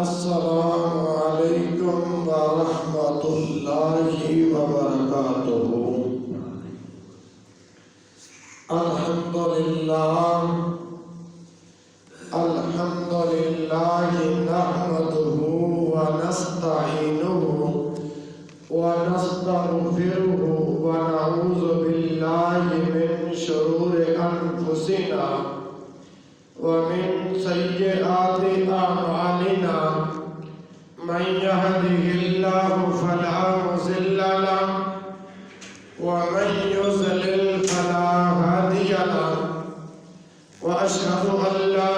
السلام علیکم ورحمۃ اللہ وبرکاتہ۔ الحمد للہ نحمدہ ونستعینہ ونستغفرہ ونعوذ باللہ من شرور انفسنا ومن سیئات اعمالنا من يهده الله فلا مضل له ومن يضلل فلا هادي له واشهد ان لا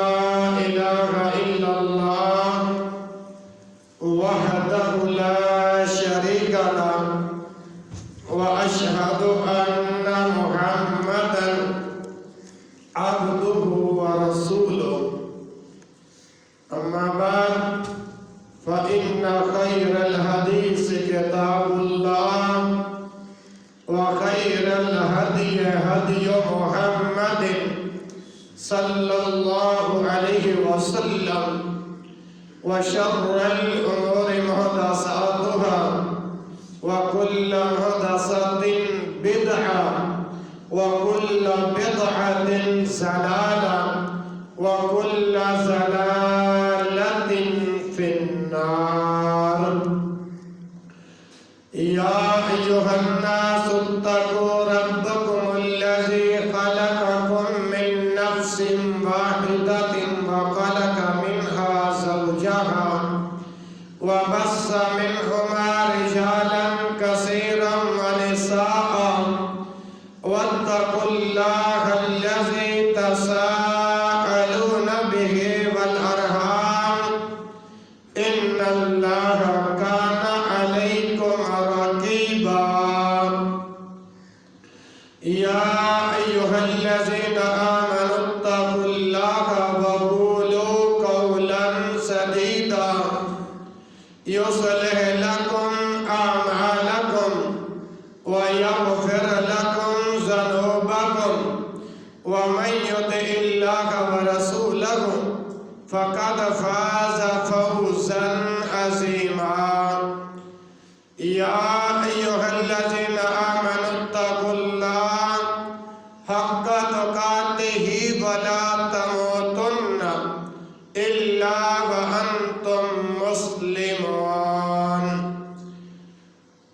اله الا الله وحده لا شريك له واشهد ان محمدا عبده ورسوله، أما بعد فإن خير الحديث كتاب الله وخير الهدي هدي محمد صلى الله عليه وسلم وشر الأمور محدثاتها وكل محدثة بدعة وكل بدعة ضلالة وكل ضلالة في النار۔ يا أيها الناس اتقوا ربكم الذي خلقكم من نفس واحدة وخلق منها زوجها وبث منهما رجالا كثيرا ونساء واتقوا الله الذي تساءلون به والأرحام إن الله كان عليكم رقيبا۔ يا أيها الذين آمنوا اتقوا الله وقولوا قولا سديدا يصلح لكم أعمالكم ويغفر لكم ذنوبكم ومن يطع الله ورسوله فقد فاز فوزا عظيما۔ يا أيها الذين آمنوا اتقوا الله حق تقاته ولا تموتن إلا وأنتم مسلمون۔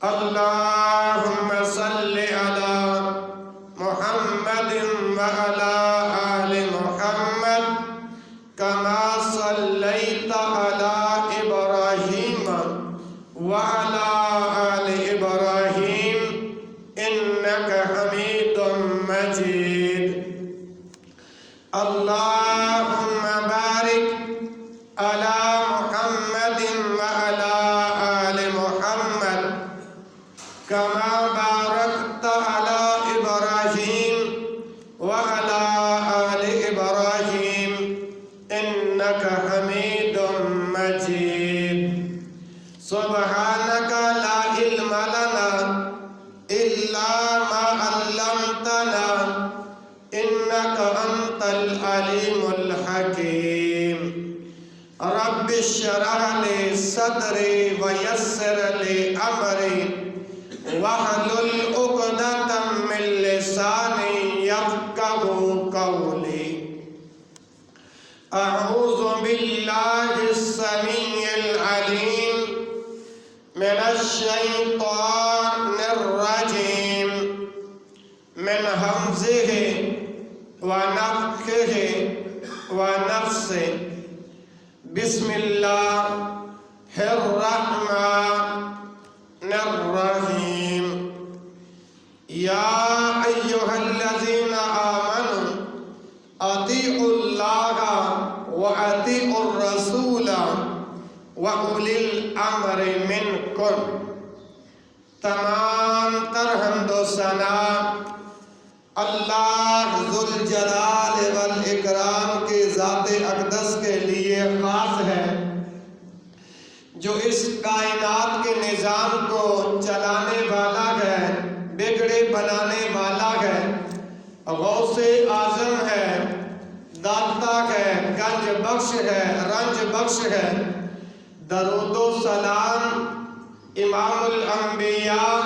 اللهم صل على محمد وعلى آل محمد كما صليت على إبراهيم وعلى آل إبراهيم إنك حميد مجيد۔ اللهم بارك على محمد وعلى آل محمد كما باركت على إبراهيم وعلى آل إبراهيم إنك حميد مجيد۔ سبحانك لا علم لنا إلا ما علمتنا إنك أنت العليم الحكيم۔ رب اشرح لي صدري ويسر لي أمري واحلل عقدة من لساني يفقهوا قولي۔ أعوذ بالله السميع العليم من الشيطان الرجيم من همزه ونفخه ونفسه۔ بسم الله الرحمن الرحيم۔ يا أيها الذين آمنوا أطيعوا الله وأطيعوا الرسول وأولي الأمر منكم۔ تمام تر حمد و ثنا اللہ ذوالجلال والاکرام کی ذات اقدس کے لیے خاص ہے، جو اس کائنات کے نظام کو چلانے والا ہے، بگڑے بنانے والا ہے، غوث اعظم ہے، داتا ہے، گنج بخش ہے، رنج بخش ہے۔ درود و سلام امام الانبیاء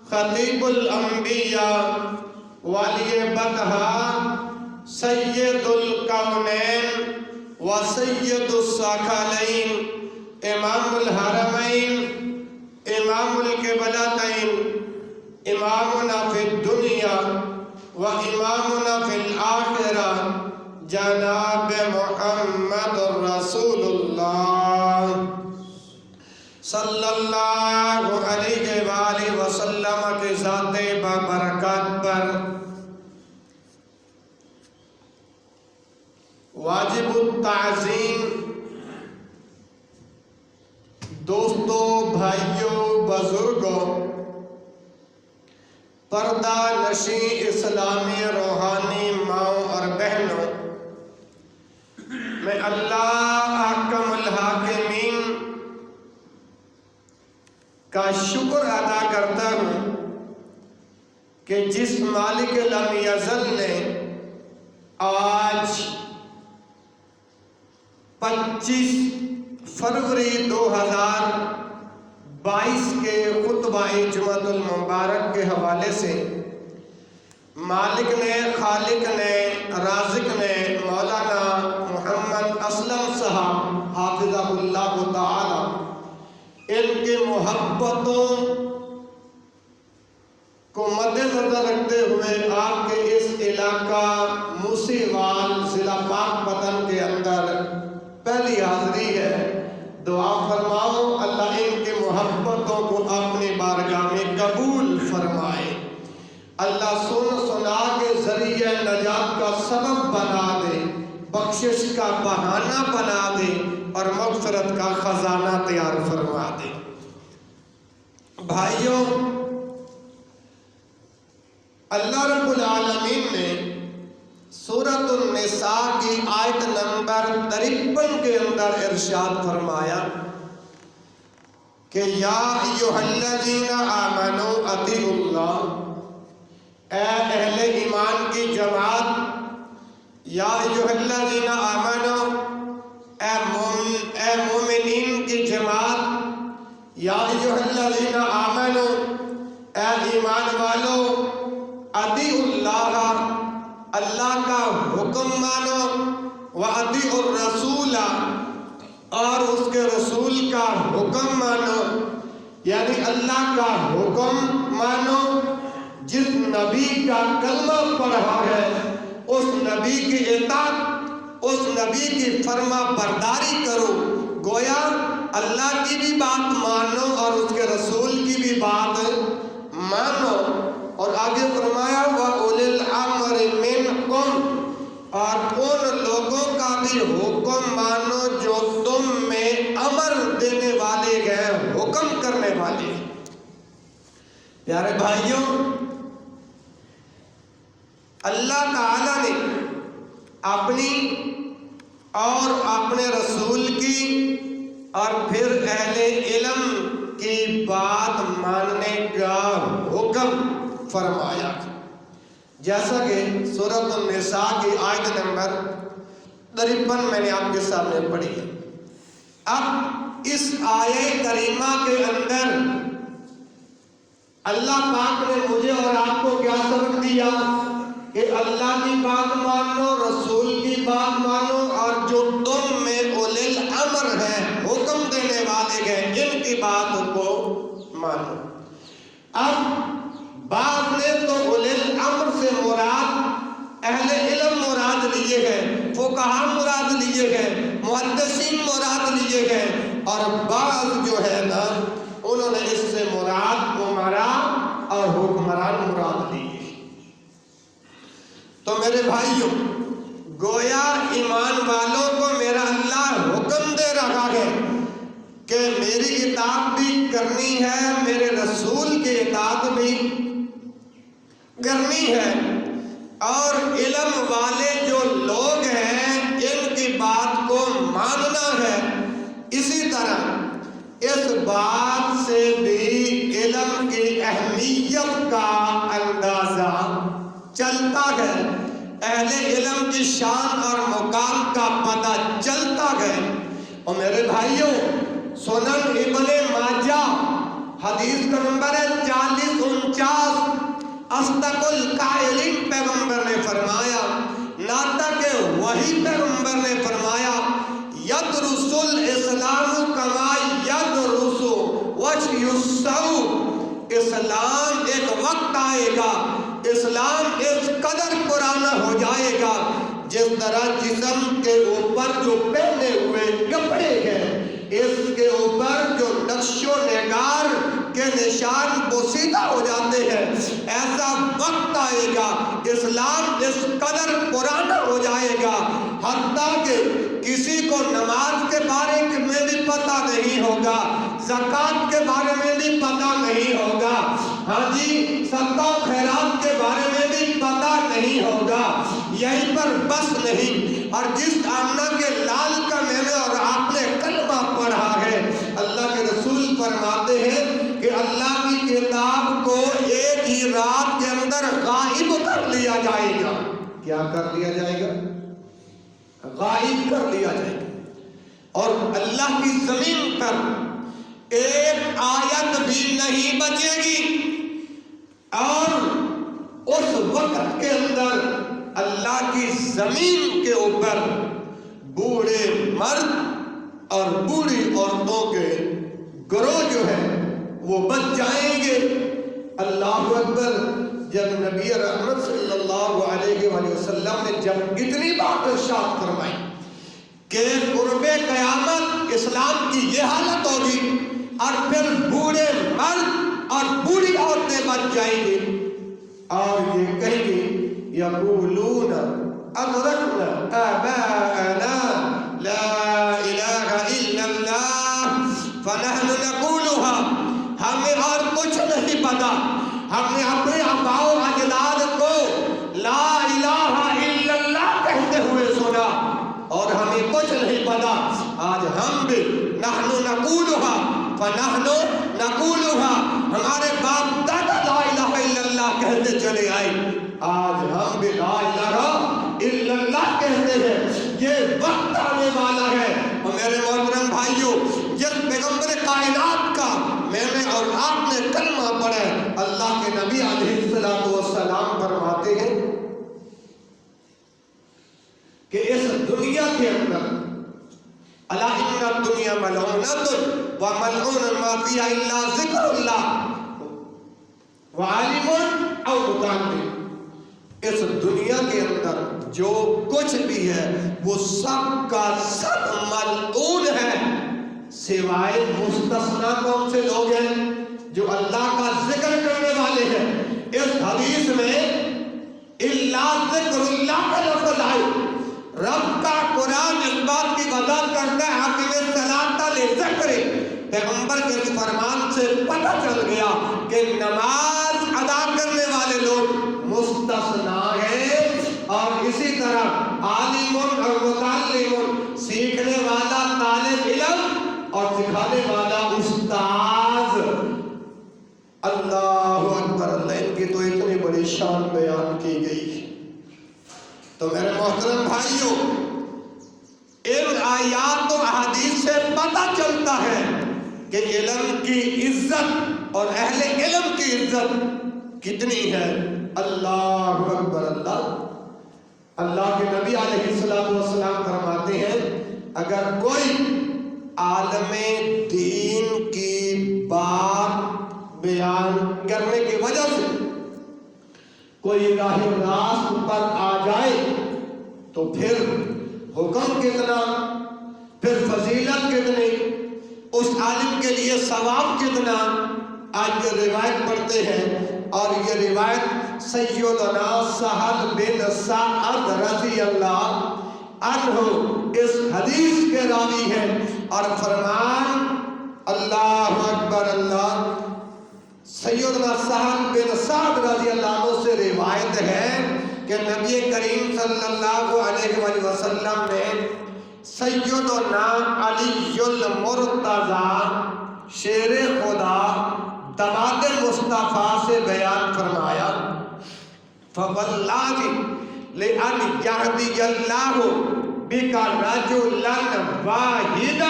خطیب الانبیاء ولی بطحا سید الکونین و سید الثقلین امام الحرمین امام القبلتین امامنا فی الدنیا و امامنا فی الآخرہ جناب محمد رسول اللہ صلی اللہ علیہ وآلہ وسلم کے ذات بابرکات پر واجب التعظیم دوستوں، بھائیوں، بزرگوں، پردہ نشین اسلامی روحانی ماؤں اور بہنوں، میں اللہ احکم الحاکمین کا شکر ادا کرتا ہوں کہ جس مالک لم یزل نے آج 25 فروری 2022 کے خطبہ جمعۃ المبارک کے حوالے سے مالک نے، خالق نے، رازق نے مولانا محمد اسلم صاحب حافظہ اللہ تعالی ان کی محبتوں کو مد نظر رکھتے ہوئے آپ کے اس علاقہ موسیوال ضلع پاک پتن کے اندر پہلی حاضری ہے۔ دعا فرماؤ اللہ ان کی محبتوں کو اپنی بارگاہ میں قبول فرمائے، اللہ سنا کے ذریعہ نجات کا سبب بنا دے، بخشش کا بہانہ بنا دے اور مغفرت کا خزانہ تیار فرما دے۔ بھائیوں، اللہ رب العالمین نے سورۃ النساء کی آیت نمبر 53 کے اندر ارشاد فرمایا کہ یا ایھا الذین آمنوا اطیعوا اللہ، اے اہل ایمان کی جماعت، یا ایھا الذین آمنوا، اے مومنین کی جماعت، یا ایھا الذین آمنوا، اے ایمان والو، اطیعوا اللہ، اللہ کا حکم مانو، وَأَطِيعُوا الرَّسُولَ، اور اس کے رسول کا حکم مانو، یعنی اللہ کا حکم مانو، جس نبی کا کلمہ پڑھا ہے اس نبی کی اطاعت، اس نبی کی فرما برداری کرو، گویا اللہ کی بھی بات مانو اور اس کے رسول کی بھی بات مانو۔ اور آگے فرمایا وَأُولِي الْأَمْرِ مِنْكُمْ، اور ان لوگوں کا بھی حکم مانو جو تم میں امر دینے والے ہیں، حکم کرنے والے ہیں۔ پیارے بھائیوں، اللہ تعالیٰ نے اپنی اور اپنے رسول کی اور پھر اہل علم کی بات ماننے کا حکم فرمایا، جیسا کہ سورۃ النساء کی آیت نمبر 53 میں نے آپ کے سامنے پڑھی ہے۔ اب اس آیت کریمہ کے اندر اللہ پاک نے مجھے اور آپ کو کیا سبق دیا کہ اللہ کی بات مانو، رسول کی بات مانو، اور جو تم میں اولی الامر ہیں، حکم دینے والے ہیں، ان کی بات کو مانو۔ اب بعض نے تو اولی الامر سے مراد اہل علم مراد لیے گئے، فقہاء مراد لیے گئے، محدثین مراد لیے گئے، اور بعض جو ہے نا انہوں نے اس سے مراد امراء اور حکمران مراد لیے۔ تو میرے بھائیوں، گویا ایمان والوں کو میرا اللہ حکم دے رہا ہے کہ میری اطاعت بھی کرنی ہے، میرے رسول کی اطاعت بھی کرنی ہے، اور علم والے جو لوگ ہیں ان کی بات کو ماننا ہے۔ اسی طرح اس بات سے بھی علم کی اہمیت کا اندازہ چلتا ہے، اہل علم کی شان اور مقام کا پتہ چلتا ہے۔ اور میرے بھائیوں، سنن ابن ماجہ حدیث کا نمبر ہے 4049. اصدق القائلین پیغمبر نے فرمایا، ناطق وحی پیغمبر نے فرمایا، یدرس الاسلام کما یدرس وجه السو. اسلام ایک وقت آئے گا، اسلام اس قدر پرانا ہو جائے گا جس طرح جسم کے اوپر جو پہنے ہوئے کپڑے ہیں اس کے اوپر جو نقش و نگار کے نشان پوشیدہ ہو جاتے ہیں، ایسا وقت آئے گا اسلام اس قدر پرانا ہو جائے گا حتیٰ کہ کسی کو نماز کے بارے میں بھی پتہ نہیں ہوگا، زکوٰۃ کے بارے میں بھی پتہ نہیں ہوگا، ہاں جی صدقہ و خیرات کے بارے میں بھی پتہ نہیں ہوگا. یہیں پر بس نہیں، اور جس آمنہ کے لال کا میں نے اور آپ نے کلمہ پڑھا ہے، اللہ کے رسول فرماتے ہیں کہ اللہ کی کتاب کو ایک ہی رات کے اندر غائب کر لیا جائے گا. کیا کر لیا جائے گا؟ غائب کر لیا جائے گا. اور اللہ کی زمین پر ایک آیت بھی نہیں بچے گی. اور اس وقت کے اندر اللہ کی زمین کے اوپر بوڑھے مرد اور بوڑھی عورتوں کے گروہ جو ہے وہ بچ جائیں گے. اللہ اکبر. جب نبی رحمت صلی اللہ علیہ وآلہ وسلم نے جب اتنی بات ارشاد فرمائی کہ قرب قیامت اسلام کی یہ حالت ہوگی اور پھر بوڑھے مرد اور بوڑھی عورتیں بچ جائیں گی اور یہ کہیں گی یقولون ادرکنا آباءنا لا الہ الا اللہ فنحن نقولها. ہمیں اور کچھ نہیں پتا، ہم نے اپنے آباء و اجداد کو لا الہ الا اللہ کہتے ہوئے سنا اور ہمیں کچھ نہیں پتا. آج ہم بھی نحن نقولها فنحن نقولها، ہمارے باپ دادا لا الہ الا اللہ کہتے چلے آئے، آج ہم بھی لا الہ الا اللہ کہتے ہیں. یہ وقت آنے والا ہے. اور میرے محترم بھائیوں، جس پیغمبر کائنات کا میں نے اور آپ نے کلمہ پڑھا ہے، اللہ کے نبی علیہ السلام فرماتے ہیں کہ اس دنیا کے اندر الا ان الدنیا ملعونۃ وملعون ما فیہا الا ذکر اللہ وعالم او متعلم. اس دنیا کے اندر جو کچھ بھی ہے وہ سب کا سب ملعون ہے سوائے مستثنیٰ کون سے لوگ ہیں؟ جو اللہ کا ذکر کرنے والے ہیں. اس حدیث میں الا ذکر اللہ کا لفظ آئے. رب کا قرآن اس بات کی وضاحت کرتا ہے حاکم صلاۃ لذکر. پیغمبر کے فرمان سے پتہ چل گیا کہ نماز ادا کرنے والے لوگ مستثنیٰ ہیں. اور اسی طرح عالم اور متعلم، سیکھنے والا طالب علم اور سکھانے والا استاذ. اللہ اکبر. اللہ ان کی تو اتنی بڑی شان بیان کی گئی. تو میرے محترم بھائیوں، ان آیات و احادیث سے پتہ چلتا ہے کہ علم کی عزت اور اہل علم کی عزت کتنی ہے. اللہ اکبر. اللہ کے نبی علیہ السلام فرماتے ہیں اگر کوئی عالم دین کی بات بیان کرنے کی وجہ سے کوئی راہ راست پر آ جائے تو پھر حکم کتنا، پھر فضیلت کتنی، اس عالم کے لیے ثواب کتنا. آج یہ روایت پڑھتے ہیں اور یہ روایت سیدنا سہل بن سعد رضی اللہ عنہ اس حدیث کے راوی ہیں. اور فرمان اللہ اکبر. اللہ سیدنا سہل بن سعد رضی اللہ عنہ سے روایت ہے کہ نبی کریم صلی اللہ علیہ وآلہ وسلم نے سیدنا علی المرتضی شیر خدا دماد مصطفیٰ سے بیان فرمایا فواللہ لأن یہدی اللہ بک رجلا واحدا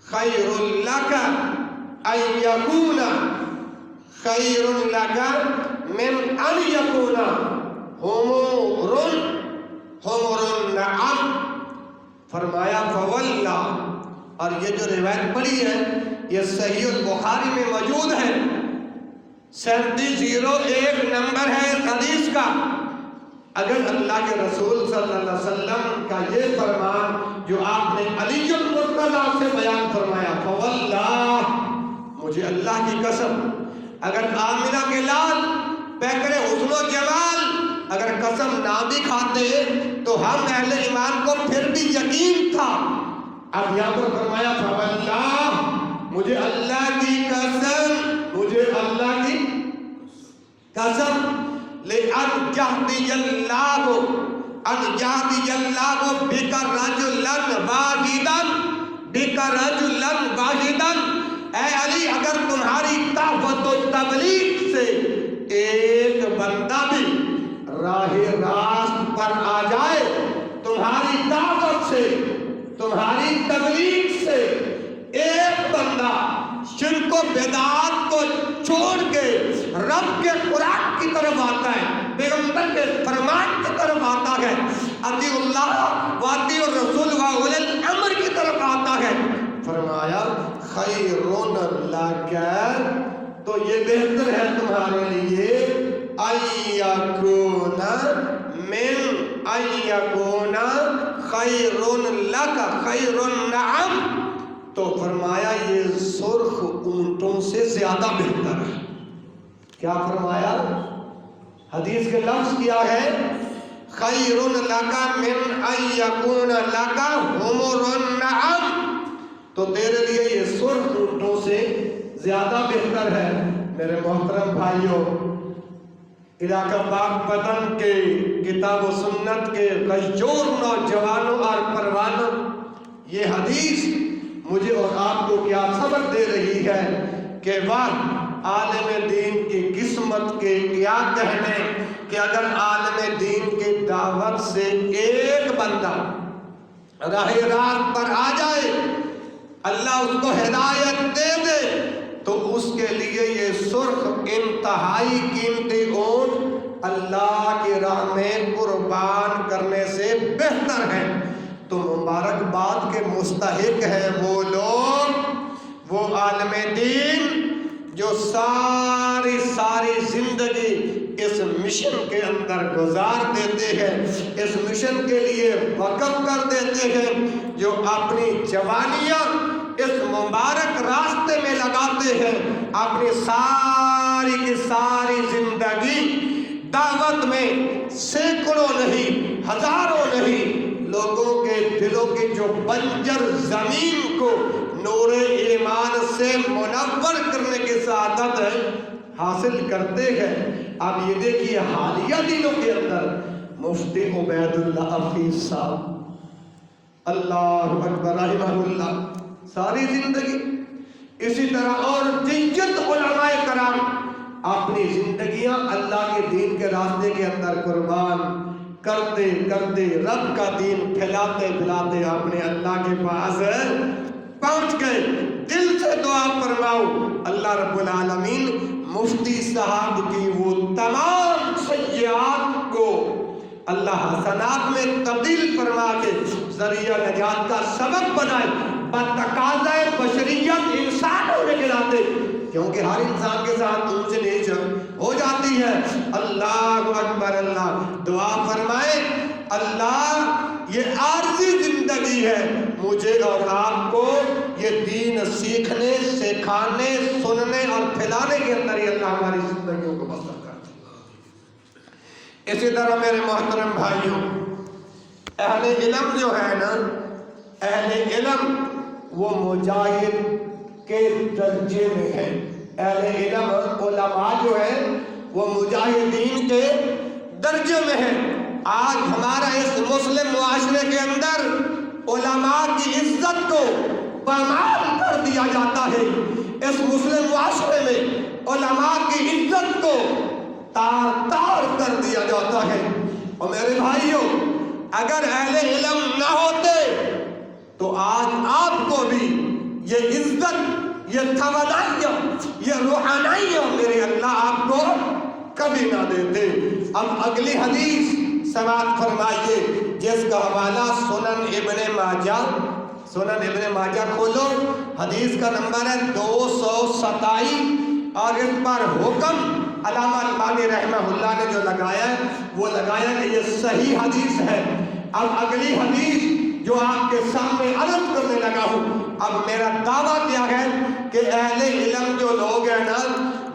خیر لک ان یکون خیر لک من ان یکون حمر نعم. فرمایا فواللہ. اور یہ جو روایت پڑھی ہے یہ صحیح البخاری میں موجود ہے، 3701 نمبر ہے اس حدیث کا. اگر اللہ کے رسول صلی اللہ علیہ وسلم کا یہ فرمان جو آپ نے علی المرتضی سے بیان فرمایا، فواللہ، مجھے اللہ کی قسم، اگر آمنہ کے لال پیکر حسن و جمال اگر قسم نہ بھی کھاتے تو ہم اہل ایمان کو پھر بھی یقین تھا. اب یہاں پر فرمایا فواللہ، مجھے اللہ کی قسم، مجھے اللہ کی قسم، لِأَنْ يَهْدِيَ اللَّهُ أَنْ يَهْدِيَ اللَّهُ بِكَ رَجُلًا وَاحِدًا بِكَ رَجُلًا وَاحِدًا. اے علی، اگر تمہاری دعوت و تبلیغ سے ایک بندہ بھی راہ راست پر آ جائے، تمہاری دعوت سے، تمہاری تبلیغ سے ایک بندہ شرک و بدعات کو چھوڑ کے رب کے قرآن کی طرف آتا ہے، پیغمبر کے فرمان کی طرف آتا ہے، اطیع اللہ و اطیع الرسول و اولی الامر کی طرف آتا ہے، فرمایا خیر لک، تو یہ بہتر ہے تمہارے لیے ان یکون من ان یکون خیر لک خیر نعم. تو فرمایا یہ سرخ اونٹوں سے زیادہ بہتر ہے. کیا فرمایا؟ حدیث کے لفظ کیا ہے؟ خیر لک من ان یکون لک حمر النعم. تو تیرے لیے یہ سرخ اونٹوں سے زیادہ بہتر ہے. میرے محترم بھائیوں، علاقہ پاک وطن کے کتاب و سنت کے غیور نوجوانوں اور پروانوں، یہ حدیث مجھے اور آپ کو کیا سبق دے رہی ہے کہ واہ، عالم دین کی قسمت کے کیا کہنے کہ اگر عالم دین کی دعوت سے ایک بندہ راہ راست پر آ جائے، اللہ اس کو ہدایت دے دے، تو اس کے لیے یہ سرخ انتہائی قیمتی اونٹ اللہ کی راہ میں قربان کرنے سے بہتر ہے. تو مبارکباد کے مستحق ہیں وہ لوگ، وہ عالم دین جو ساری زندگی اس مشن کے اندر گزار دیتے ہیں، اس مشن کے لیے وقف کر دیتے ہیں، جو اپنی جوانیاں اس مبارک راستے میں لگاتے ہیں، اپنی ساری کی ساری زندگی دعوت میں سینکڑوں نہیں، ہزاروں نہیں، لوگوں کے دلوں کی جو بنجر زمین کو نور ایمان سے منور کرنے کی سعادت حاصل کرتے ہیں. اب یہ دیکھیے حالیہ دنوں کے اندر مفتی عبید اللہ حفیظ صاحب اللہ اکبر رحمہ اللہ، ساری زندگی اسی طرح اور جنجت علماء کرام اپنی زندگیاں اللہ کے دین کے راستے کے اندر قربان کرتے کرتے رب کا دین پھیلاتے پھیلاتے اپنے اللہ کے پاس پہنچ گئے. دل سے دعا فرماؤ اللہ رب العالمین مفتی صاحب کی وہ تمام سیئات کو اللہ حسنات میں تبدیل فرما کے ذریعہ نجات کا سبب بنائے، بتقاضۂ بشریت انسان ہونے کے ناطے، کیونکہ ہر انسان کے ساتھ اونچ نیچ ہو جاتی ہے. اللہ اکبر. اللہ دعا فرمائے اللہ یہ عارضی زندگی ہے، مجھے اور آپ کو یہ دین سیکھنے، سکھانے، سننے اور پھیلانے کے اندر ہی اللہ ہماری زندگیوں کو بسر کرتے. اسی طرح میرے محترم بھائیوں، اہل علم جو ہے نا، اہل علم وہ مجاہد کے درجے میں ہے. اہل علم علماء جو ہے وہ مجاہدین کے درجے میں ہے. آج ہمارا اس مسلم معاشرے کے اندر علماء کی عزت کو پامال کر دیا جاتا ہے. اس مسلم معاشرے میں علماء کی عزت کو تار تار کر دیا جاتا ہے. اور میرے بھائیوں، اگر اہل علم نہ ہوتے تو آج آپ کو بھی یہ عزت، یہ توانائیاں، یہ روحانیاں میرے اللہ آپ کو کبھی نہ دیتے۔ اب اگلی حدیث سماعت فرمائیے جس کا حوالہ سنن ابن ماجہ، سنن ابن ماجہ کھولو، حدیث کا نمبر ہے 227 اور اس پر حکم علامہ البانی رحمہ اللہ نے جو لگایا ہے وہ لگایا کہ یہ صحیح حدیث ہے۔ اب اگلی حدیث جو آپ کے سامنے عرض کرنے لگا ہوں، اب میرا دعویٰ کیا ہے کہ اہل علم جو لوگ ہیں نا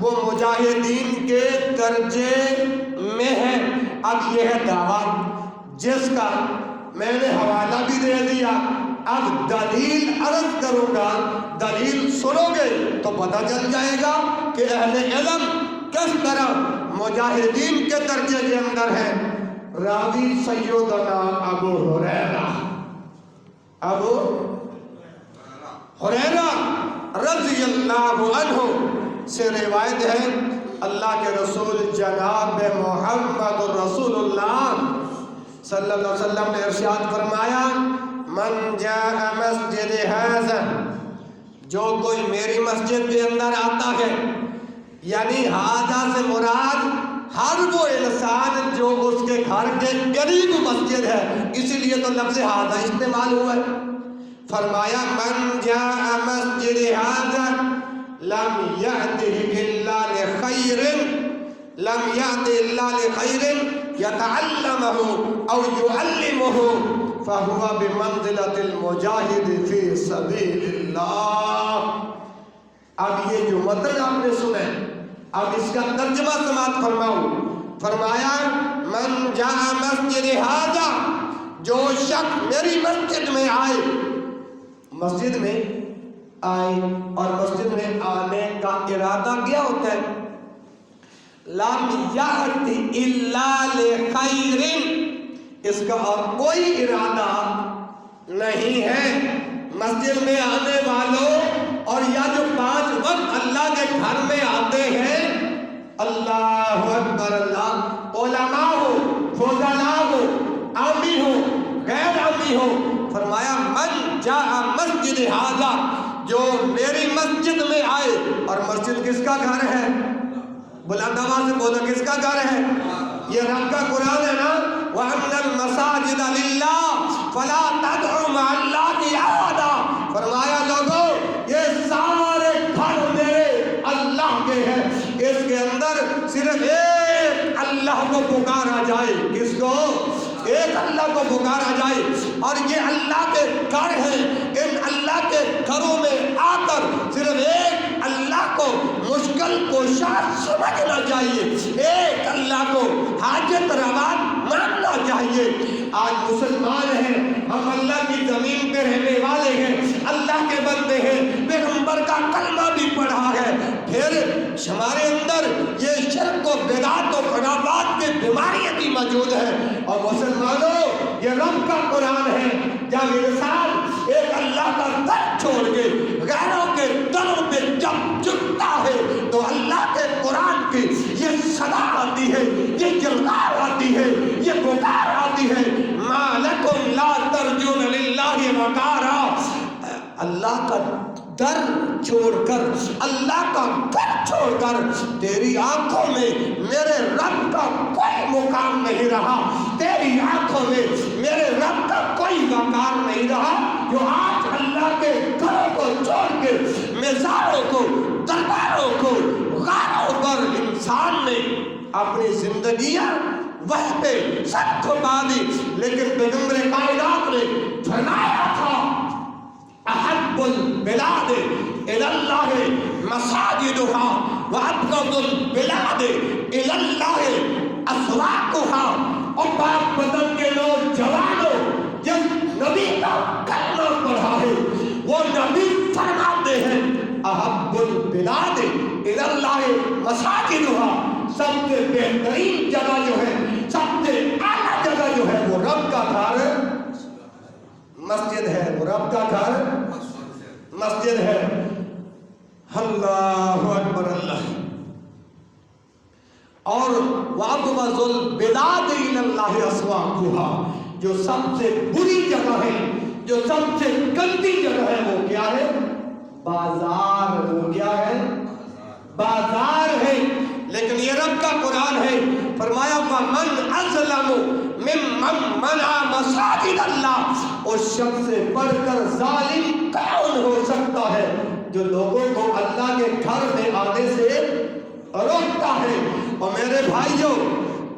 وہ مجاہدین کے درجے میں ہیں۔ اب یہ ہے دعویٰ جس کا میں نے حوالہ بھی دے دیا، اب دلیل عرض کروں گا، دلیل سنو گے تو پتہ چل جائے گا کہ اہل علم کس طرح مجاہدین کے درجے کے اندر ہے۔ راوی سیدنا ابو ہریرہ، ابو ہریرہ رضی اللہ عنہ سے روایت ہے، اللہ کے رسول جناب محمد رسول اللہ صلی اللہ علیہ وسلم نے ارشاد فرمایا، من جاء مسجد ھذا، جو کوئی میری مسجد کے اندر آتا ہے، یعنی ھذا سے مراد ہر وہ انسان جو اس کے گھر کے قریب مسجد ہے، اسی لیے تو لفظ ھذا استعمال ہوا ہے۔ فرمایا من جاء مسجد ھذا لم يأته إلا لخير، لم يأته إلا لخير يتعلمه أو يعلمه فهو بمنزلة المجاهد في سبيل الله۔ اب یہ جو مطلب آپ نے سنا ہے، اب اس کا ترجمہ سماعت فرماؤ۔ فرمایا من جاء مسجد ھذا، جو شخص میری مسجد میں آئے، مسجد میں آئے اور مسجد میں آنے کا ارادہ کیا ہوتا ہے؟ لم یأتی الا لخیر، اس کا اور کوئی ارادہ نہیں ہے۔ مسجد میں آنے والوں اور یا جو 5 وقت اللہ کے گھر میں آتے ہیں، اللہ اکبر، اللہ، علماء ہو، فضلاء ہو، عامی ہو، غیر عامی ہو، فرمایا من جاء مسجد ھذا، جو میری مسجد میں آئے، اور مسجد کس کا گھر ہے؟ بلند آواز سے بولو، کس کا گھر ہے؟ یہ رب کا قرآن ہے نا، وَأَنَّ الْمَسَاجِدَ لِلَّهِ فَلَا تَدْعُوا مَعَ اللَّهِ أَحَدًا، فرمایا لوگوں یہ سارے گھر میرے اللہ کے ہیں، اس کے اندر صرف ایک اللہ کو پکارا جائے۔ کس کو؟ ایک اللہ کو پکارا جائے، اور یہ اللہ کے گھر ہیں، ان اللہ کے گھروں میں آ کر صرف ایک اللہ کو مشکل کوشا سمجھنا چاہیے، ایک اللہ کو حاجت روا ماننا چاہیے۔ آج مسلمان ہیں، ہم اللہ کی زمین پہ رہنے والے ہیں، اللہ کے بندے ہیں، پیغمبر کا کلمہ بھی پڑھا ہے، پھر ہمارے اندر یہ شرک و بدعت و خرابات کی بیماریاں بھی موجود ہیں۔ اور مسلمانوں یہ رب کا قرآن ہے، جب انسان ایک اللہ کا در چھوڑ کے غیروں کے دروں پہ جب جھکتا ہے تو اللہ کے قرآن کی یہ صدا آتی ہے، یہ جلغار آتی ہے، یہ پکار آتی ہے، ما لکم لا ترجون للہ وقارا، اللہ کا در چھوڑ کر، اللہ کا گھر چھوڑ کر تیری آنکھوں میں میرے رب کا کوئی مقام نہیں رہا، تیری آنکھوں میں میرے رب کا کوئی وقار نہیں رہا، جو آج اللہ کے گھروں کو چھوڑ کے مزاروں کو، درباروں کو، غاروں پر انسان نے اپنی زندگیاں وہ پہ سب کھپا دی۔ لیکن پیغمبر کائنات نے فرمایا تھا احب البلاد الى اللہ مساجدها وابغض البلاد الى اللہ اسواقها۔ اور پاک بدن کے لوگ جوانوں، جس نبی کا کلمہ پڑھا ہے وہ نبی فرماتے ہیں احب البلاد الى اللہ مساجدها، سب سے بہترین جگہ جو ہے، سب سے اعلیٰ جگہ جو ہے وہ رب کا گھر مسجد ہے، وہ رب کا گھر مسجد ہے۔ اللہ اکبر، اللہ۔ اور وَأَبْغَضُ الْبِلَادِ إِلَى اللَّهِ أَسْوَاقُهَا، جو سب سے بری جگہ ہے، جو سب سے گندی جگہ ہے وہ کیا ہے؟ بازار، وہ کیا ہے؟ بازار ہے۔ لیکن یہ رب کا قرآن ہے، فرمایا وَمَنْ أَظْلَمُ مِمَّنْ مَنَعَ مَسَاجِدَ اللَّهِ، اس شخص سے بڑھ کر ظالم کون ہو سکتا ہے جو لوگوں کو اللہ کے گھر میں آنے سے روکتا ہے۔ اور میرے بھائیوں،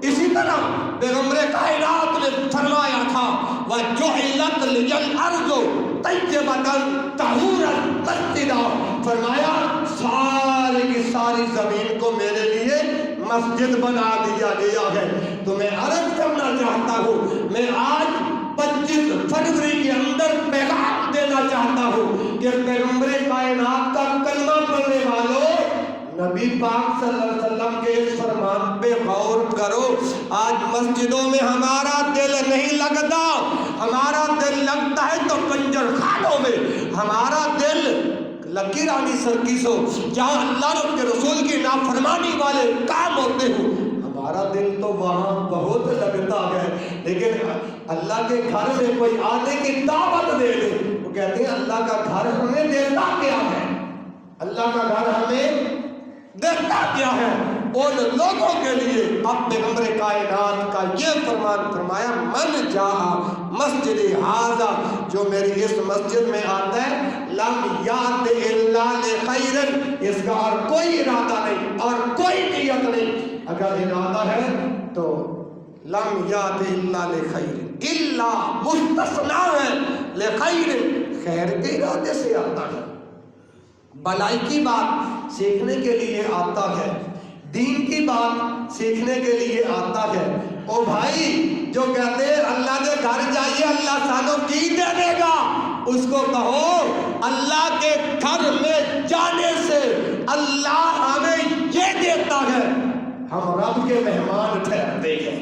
اسی طرح پیغمبر کائنات نے فرمایا تھا وَجُعِلَتْ لِيَ الْأَرْضُ طَيِّبَةً طَهُورًا مَسْجِدًا، فرمایا ساری کی ساری زمین کو میرے لیے مسجد بنا دیا گیا ہے۔ تو میں عرض کرنا چاہتا ہوں، میں آج 25 فروری کے اندر پیغام دینا چاہتا ہوں کہ پیغمبر کائنات کا کلمہ پڑھنے والوں، نبی پاک صلی اللہ علیہ وسلم کے اس فرمان پہ غور کرو۔ آج مسجدوں میں ہمارا دل نہیں لگتا، ہمارا دل لگتا ہے تو کنجر خانوں میں، ہمارا دل لکی رانی سرکیسو جہاں اللہ کے رسول کی نافرمانی والے کام ہوتے ہوں، ہمارا دل تو وہاں بہت لگتا ہے۔ لیکن اللہ کے گھر میں کوئی آنے کی دعوت دے دے، وہ کہتے ہیں اللہ کا گھر ہمیں دیتا کیا ہے، اللہ کا گھر ہمیں دیتا کیا ہے۔ ان لوگوں کے لیے اب پیغمبر کائنات کا یہ فرمان فرمایا من جاء مسجد ھذا، جو میری اس مسجد میں آتا ہے لم یات الا لخیر، اس کا اور کوئی ارادہ نہیں اور کوئی نیت نہیں، اگر ارادہ ہے تو لم یات الا لخیر، الا مستثنا ہے لخیر، خیر کے ارادے سے آتا ہے، بلائی کی بات سیکھنے کے لیے آتا ہے، دین کی بات سیکھنے کے لیے آتا ہے۔ او بھائی جو کہتے ہیں اللہ کے گھر جائیے اللہ سانو کی دے دے گا، اس کو کہو اللہ کے گھر میں جانے سے اللہ ہمیں یہ دیتا ہے، ہم رب کے مہمان ٹھہرتے ہیں۔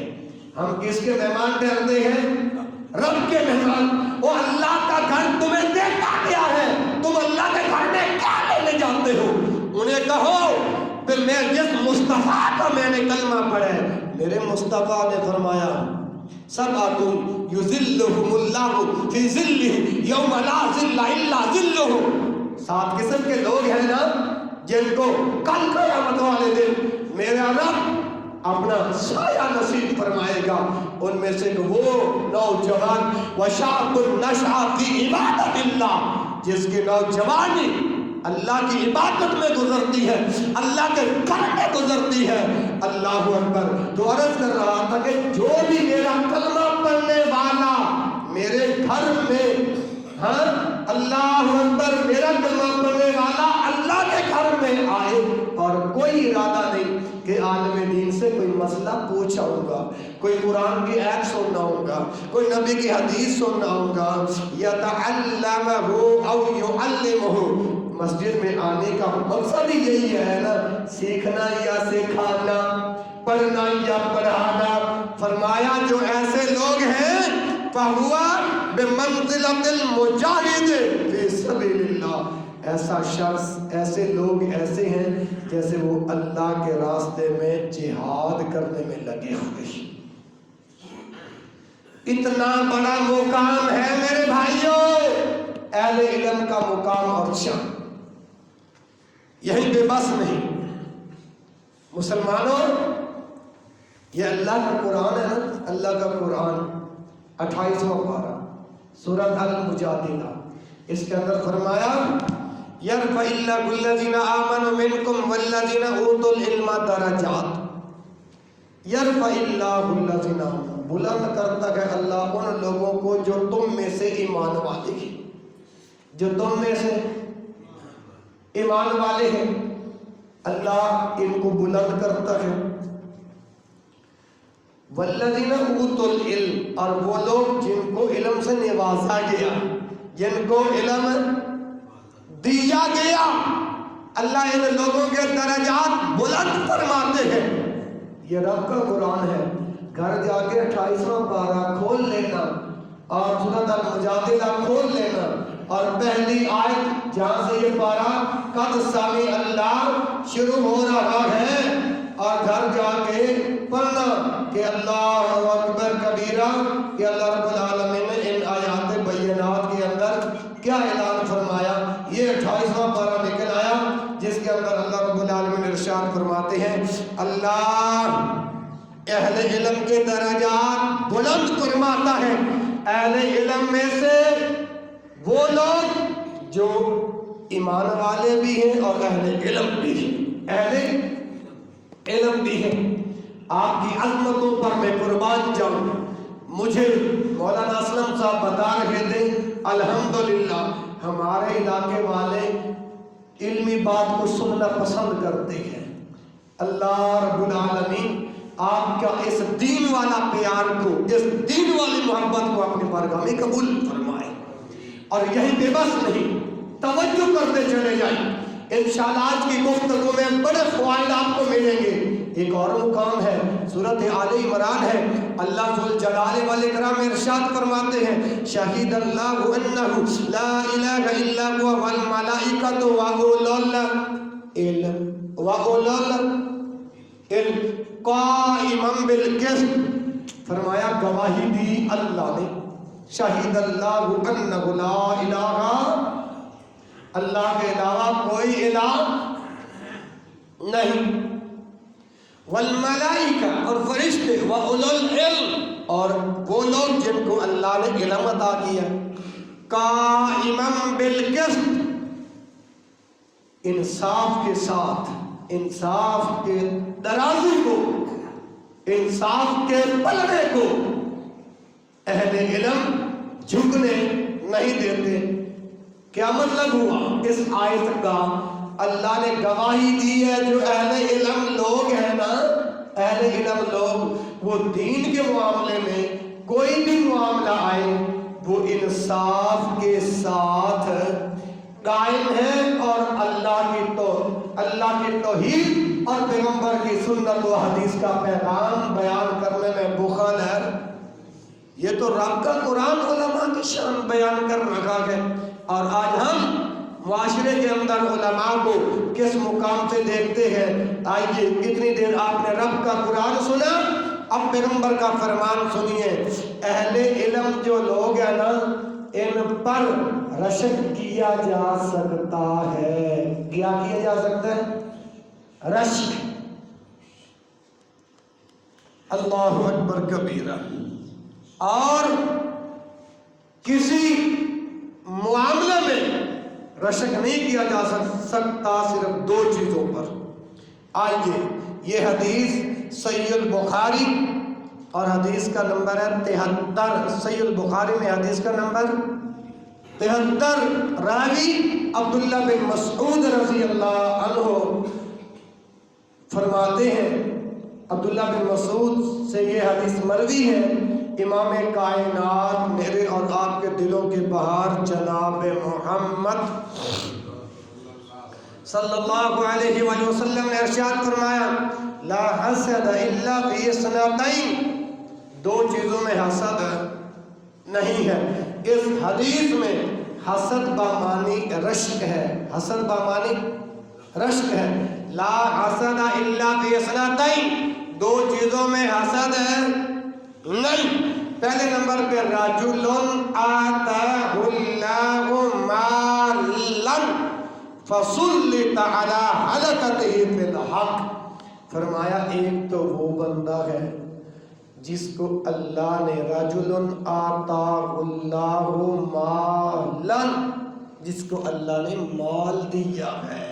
ہم کس کے مہمان ٹھہرتے ہیں؟ رب کے مہمان۔ وہ اللہ کا گھر تمہیں دیتا کیا ہے، تم اللہ کے گھر میں کیا لینے جاتے ہو؟ انہیں کہو پھر میں جس مصطفیٰ کا میں نے کلمہ پڑھا ہے، میرے مصطفیٰ نے فرمایا سبعۃ یظلھم اللہ فی ظلہ یوم لا ظل الا ظلہ، 7 قسم کے لوگ ہیں نا جن کو کل قیامت والے دن میرا رب اپنا سایہ نصیب فرمائے گا۔ ان میں سے وہ نوجوان وشاب نشأ فی عبادت اللہ، جس کی نوجوانی اللہ کی عبادت میں گزرتی ہے، اللہ کے گھر میں گزرتی ہے۔ اللہ اکبر۔ تو عرض کر رہا تھا کہ جو بھی میرا کلمہ پڑھنے والا میرے گھر میں، ہاں اللہ اکبر، میرا کلمہ پڑھنے والا اللہ کے گھر میں آئے اور کوئی ارادہ نہیں کہ عالم دین سے کوئی مسئلہ پوچھا ہوگا، کوئی قرآن کی آیت سننا ہوگا، کوئی نبی کی حدیث سننا ہوگا، یتعلمہ او یعلمہ، مسجد میں آنے کا مقصد ہی یہی ہے نا، سیکھنا یا سکھانا، پڑھنا یا پڑھانا۔ فرمایا جو ایسے لوگ ہیں فَهُوَ بِمَنْزِلَةِ الْمُجَاهِدِ فِي سَبِيلِ اللَّهِ، ایسا شخص، ایسے لوگ ایسے ہیں جیسے وہ اللہ کے راستے میں جہاد کرنے میں لگے ہوئے۔ اتنا بڑا مقام ہے میرے بھائیوں اہل علم کا مقام اور شان، یہی بے بس نہیں مسلمانوں، یہ اللہ کا قرآن ہے نا، اللہ کا قرآن 28واں پارہ سورۃ المجادلہ، اس کے اندر فرمایا یرفع اللہ الذین آمنوا منکم والذین اوتوا العلم درجات، یرفع اللہ الذین آمنوا، بلند کرتا ہے اللہ ان لوگوں کو جو تم میں سے ایمان والے ہیں، جو تم میں سے ایمان والے ہیں، اللہ ان کو بلند کرتا ہے۔ والذین اوتوا العلم، اور وہ لوگ جن کو علم سے نوازا گیا، جن کو علم دیا گیا، اللہ ان لوگوں کے درجات بلند فرماتے ہیں۔ یہ رب کا قرآن ہے، گھر جا کے 28واں پارہ کھول لینا اور سورۃ المجادلہ کھول لینا اور پہلی آیت جہاں سے یہ پارہ قد سمع اللہ شروع ہو رہا ہے، اور گھر جا کے پڑھنا کہ اللہ اکبر کبیرہ، کہ اللہ رب العالمین نے ان آیات بینات کے اندر کیا اعلان فرمایا۔ یہ 28واں اللہ اہل علم کے درجات بلند فرماتا ہے۔ اہل علم میں سے وہ لوگ جو ایمان والے بھی ہیں اور اہل علم بھی ہیں، اہل علم بھی ہیں۔ آپ کی عظمتوں پر میں قربان جاؤں۔ مجھے مولانا اسلم صاحب بتا رہے تھے الحمدللہ ہمارے علاقے والے علمی بات کو سننا پسند کرتے ہیں۔ اللہ رب العالمین آپ کا اس دین والا پیار کو، اس دین والی محبت کو اپنی بارگاہ میں قبول فرمائے، اور یہیں پہ بس نہیں، توجہ کرتے چلے جائیں۔ انشاءاللہ آج کی گفتگو میں بڑے فوائد آپ کو ملیں گے۔ ایک اور مقام ہے، سورۃ آل عمران ہے، اللہ ذوالجلال والاکرام ارشاد فرماتے ہیں شہید اللہ انہ لا الہ الا هو والملائکۃ واولو العلم قائما بالقسط، فرمایا گواہی دی اللہ نے، شہید اللہ انہ لا الہ، اللہ کے علاوہ کوئی الہ نہیں، والملائکہ اور فرشتے، واولو العلم اور وہ لوگ جن کو اللہ نے علم عطا کیا، قائما بالقسط، انصاف کے ساتھ، انصاف کے ترازو کو، انصاف کے پلڑے کو اہل علم جھکنے نہیں دیتے۔ کیا مطلب ہوا اس آیت کا؟ اللہ نے گواہی دی ہے جو اہل علم لوگ ہیں نا، اہل علم لوگ وہ دین کے معاملے میں کوئی بھی معاملہ آئے وہ انصاف کے ساتھ قائم ہے، اور اللہ کی توحید اور پیغمبر کی سنت و حدیث کا پیغام بیان کرنے میں بخل ہے۔ یہ تو رب کا قرآن علماء کی شان بیان کر رہا ہے، اور آج ہم معاشرے کے اندر علماء کو کس مقام سے دیکھتے ہیں۔ آئیے کتنی دیر آپ نے رب کا قرآن سنا، اب پیغمبر کا فرمان سنیے۔ اہل علم جو لوگ ہیں نا، ان پر رشک کیا جا سکتا ہے۔ کیا کیا جا سکتا ہے؟ رشک۔ اللہ اکبر کبیرہ۔ اور کسی معاملے میں رشک نہیں کیا جا سکتا صرف دو چیزوں پر۔ آئیے یہ حدیث صحیح البخاری اور حدیث کا نمبر ہے 73۔ صحیح البخاری میں حدیث کا نمبر 73، راوی عبداللہ بن مسعود رضی اللہ عنہ فرماتے ہیں، عبداللہ بن مسعود سے یہ حدیث مروی ہے، امام کائنات میرے اور آپ کے دلوں کے بہار جناب محمد صلی اللہ علیہ وآلہ وسلم نے ارشاد فرمایا لا حسد الا فی اثنتین، دو چیزوں میں حسد نہیں ہے۔ اس حدیث میں حسد بامانی رشک ہے، حسد بامانی رشک ہے۔ لا حسد الا فی اثنتین، دو چیزوں میں حسد ہے نہیں۔ پہلے نمبر پہ رجل آتاہ اللہ مالا فسلط علی حلقتہ فی الحق، فرمایا ایک تو وہ بندہ ہے جس کو اللہ نے رجل آتاہ اللہ مالا، جس کو اللہ نے مال دیا ہے،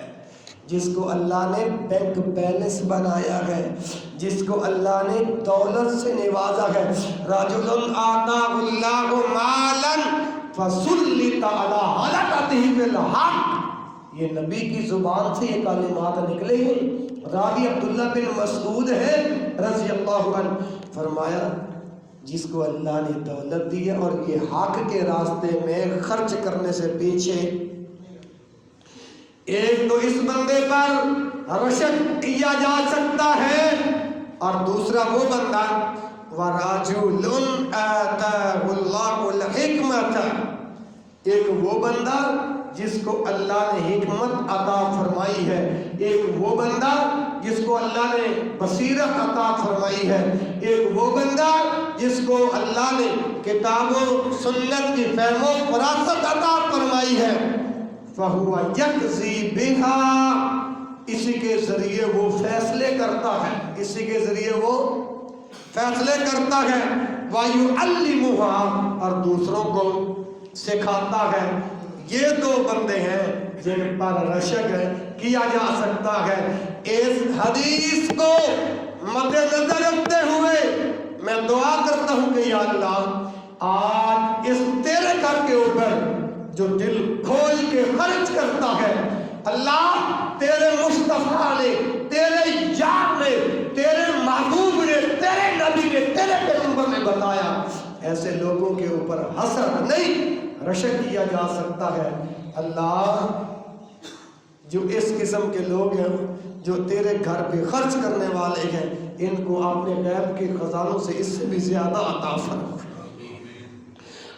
جس کو اللہ نے بینک بیلنس بنایا ہے، جس کو اللہ نے دولت سے نوازا ہے۔ رجل آتاہ اللہ مالا فسلط علی حلقتہ فی الحق، یہ نبی کی زبان سے یہ کلمات نکلے ہیں۔ راوی عبداللہ بن مسعود ہے رضی اللہ عنہ، فرمایا جس کو اللہ نے دولت دی ہے اور یہ حق کے راستے میں خرچ کرنے سے پیچھے، ایک تو اس بندے پر رشک کیا جا سکتا ہے، اور دوسرا وہ بندہ وَرَجُلٌ آتَاهُ اللَّهُ الْحِكْمَةَ، ایک وہ بندہ جس کو اللہ نے حکمت عطا فرمائی ہے، ایک وہ بندہ جس کو اللہ نے بصیرت عطا فرمائی ہے، ایک وہ بندہ جس کو اللہ نے کتاب و سنت کی فہم و فراست عطا فرمائی ہے۔ فَهُوَ يَقْضِي بِهَا، اسی کے ذریعے وہ فیصلے کرتا ہے، اسی کے ذریعے وہ فیصلے کرتا ہے۔ وَيُعَلِّمُهَا، اور دوسروں کو سکھاتا ہے۔ یہ دو بندے ہیں جن پر رشک کیا جا سکتا ہے۔ اس حدیث کو مد نظر رکھتے ہوئے میں دعا کرتا ہوں کہ یا اللہ آج اس تیرے گھر کے اوپر جو دل کھول کے خرچ کرتا ہے، اللہ تیرے مصطفیٰ نے، تیرے یار نے، تیرے محبوب نے، تیرے نبی نے، تیرے پیغمبر نے بتایا، ایسے لوگوں کے اوپر حسد نہیں رشک کیا جا سکتا ہے۔ اللہ جو اس قسم کے لوگ ہیں جو تیرے گھر پہ خرچ کرنے والے ہیں، ان کو اپنے غیب کے خزانوں سے اس سے بھی زیادہ عطا فرما۔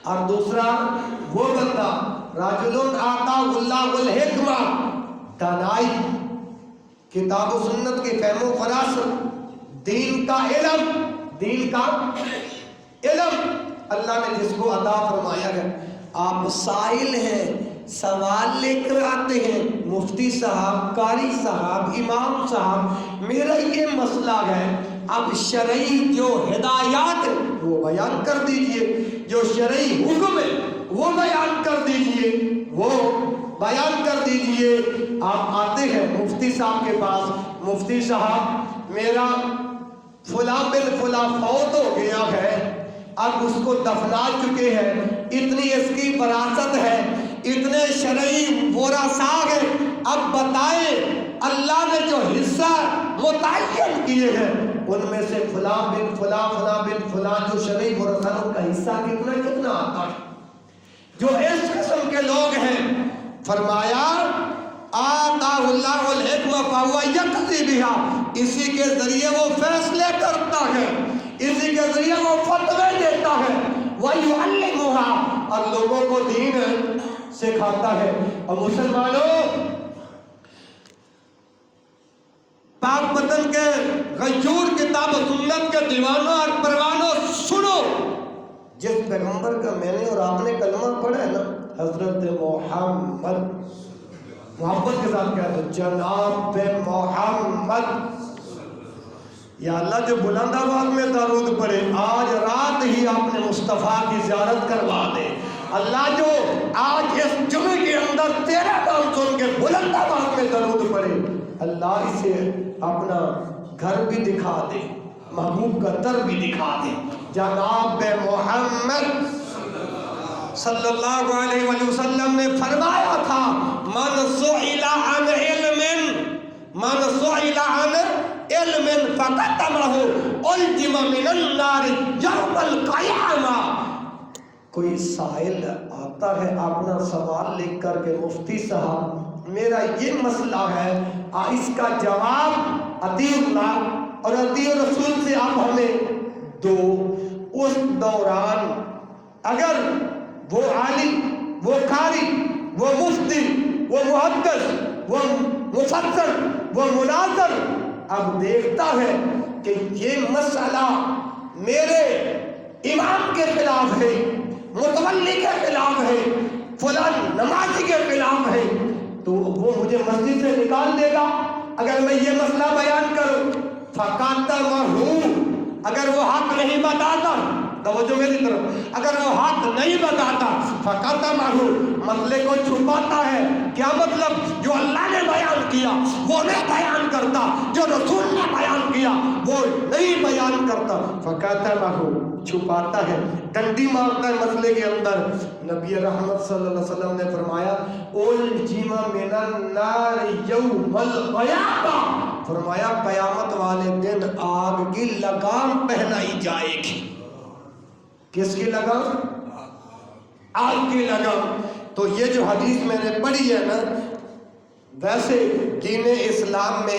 اور دوسرا وہ بندہ رجل آتاہ اللہ الحکمہ، دانائی، کتاب و سنت کی فہم و فراست، دین کا علم، دین کا علم اللہ نے جس کو عطا فرمایا ہے۔ آپ سائل ہیں، سوال لے کر آتے ہیں، مفتی صاحب، قاری صاحب، امام صاحب میرا یہ مسئلہ ہے، اب شرعی جو ہدایات وہ بیان کر دیجئے، جو شرعی حکم ہے وہ بیان کر دیجئے، وہ بیان کر دیجئے۔ آپ آتے ہیں مفتی صاحب کے پاس، مفتی صاحب میرا فلاں بن فلاں فوت ہو گیا ہے، اب اس کو دفنا چکے ہیں، اتنی اس کی وراثت ہے، اتنے شرعی ورثاء ہیں، اب بتائیں اللہ نے جو حصہ متعین کیے ہیں ان میں سے فلاں بن فلاں، فلاں بن فلاں جو شرعی ورثاء کا حصہ کتنا کتنا آتا ہے۔ جو اس قسم کے لوگ ہیں فرمایا آتاہ اللہ الحکمہ فہو یقضی بہا، اسی کے ذریعے وہ فیصلے کرتا ہے، اسی کے ذریعے وہ فتوے دیتا ہے۔ وَيُعَلِّمُهَا، اور لوگوں کو دین سکھاتا ہے۔ اور مسلمانوں، پاک وطن کے غیور کتاب و سنت کے دیوانوں اور پروانوں سنو، جس پیغمبر کا میں نے اور آپ نے کلمہ پڑھا ہے نا، حضرت محمد، محبت کے ساتھ کہتے ہیں جناب محمد، یا اللہ جو بلند آواز میں درود پڑھے، آج رات ہی آپ نے مصطفیٰ کی زیارت کروا دے۔ اللہ جو آج اس جمعے کے اندر تیرا نام سن کے بلند آواز میں درود پڑھے، اللہ اسے اپنا گھر بھی دکھا دے، محبوب کا در بھی دکھا دے۔ جناب محمد صلی اللہ علیہ وآلہ وسلم نے فرمایا تھا من سئل عن علم، من سئل عن علم فقدمہ الجم من النار یوم القیامہ۔ کوئی سائل آتا ہے اپنا سوال لکھ کر کے، مفتی صاحب میرا یہ مسئلہ ہے، اس کا جواب اطیع اللہ اور اطیع رسول سے آپ ہمیں دو۔ اس دوران اگر وہ عالم، وہ قاری، وہ مفتی، وہ محدث، وہ مفسر، وہ مناظر اب دیکھتا ہے کہ یہ مسئلہ میرے امام کے خلاف ہے، متولی کے خلاف ہے، فلاں نمازی کے خلاف ہے، تو وہ مجھے مسجد سے نکال دے گا اگر میں یہ مسئلہ بیان کروں۔ فَقَدَمَهُ، اگر وہ حق نہیں بتاتا، توجہ میری طرف، اگر وہ حق نہیں بتاتا، فَقَدَمَهُ، مسئلے کو چھپاتا ہے۔ کیا مطلب؟ جو اللہ نے بیان کیا وہ نہیں بیان کرتا، جو رسول نے بیان کیا وہ نہیں بیان کرتا۔ فَقَدَمَهُ، چھپاتا ہے، ڈنڈی مارتا ہے مسئلے کے اندر۔ نبی رحمت صلی اللہ علیہ وسلم نے فرمایا الجم من النار یوم القیامہ، فرمایا قیامت والے دن آگ کی لگام پہنائی جائے گی۔ کس کی لگام؟ آگ کی لگام۔ تو یہ جو حدیث میں نے پڑھی ہے نا، ویسے دین اسلام میں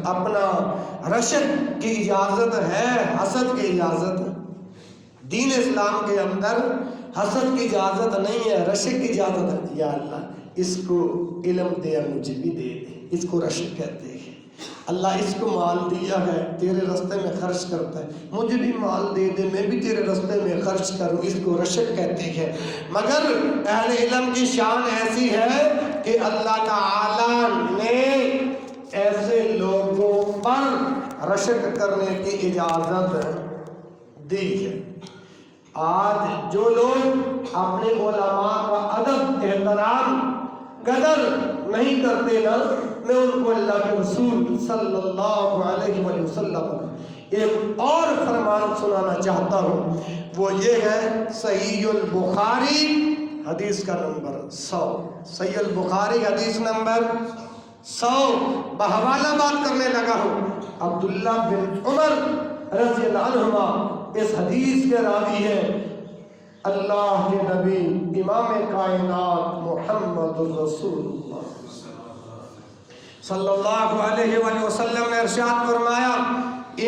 اپنا رشک کی اجازت ہے، حسد کی اجازت ہے۔ دین اسلام کے اندر حسد کی اجازت نہیں ہے، رشک کی اجازت ہے۔ یا اللہ اس کو علم دے، مجھے بھی دے دے، اس کو رشک کہتے ہیں۔ اللہ اس کو مال دیا ہے، تیرے راستے میں خرچ کرتا ہے، مجھے بھی مال دے دے، میں بھی تیرے راستے میں خرچ کروں، اس کو رشک کہتے ہیں۔ مگر اہل علم کی شان ایسی ہے کہ اللہ تعالی نے ایسے لوگوں پر رشک کرنے کی اجازت دی ہے۔ آج جو لوگ اپنے علماء کا ادب، احترام، قدر نہیں کرتے نا، میں ان کو اللہ کے رسول صلی اللہ علیہ وآلہ وسلم ایک اور فرمان سنانا چاہتا ہوں۔ وہ یہ ہے صحیح البخاری حدیث کا نمبر 100، صحیح البخاری حدیث نمبر 100، بحوالہ بات کرنے لگا ہوں۔ عبداللہ بن عمر رضی اللہ عنہما اس حدیث کے راوی ہیں۔ اللہ کے نبی امام کائنات محمد رسول اللہ صلی اللہ علیہ وآلہ وسلم نے ارشاد فرمایا،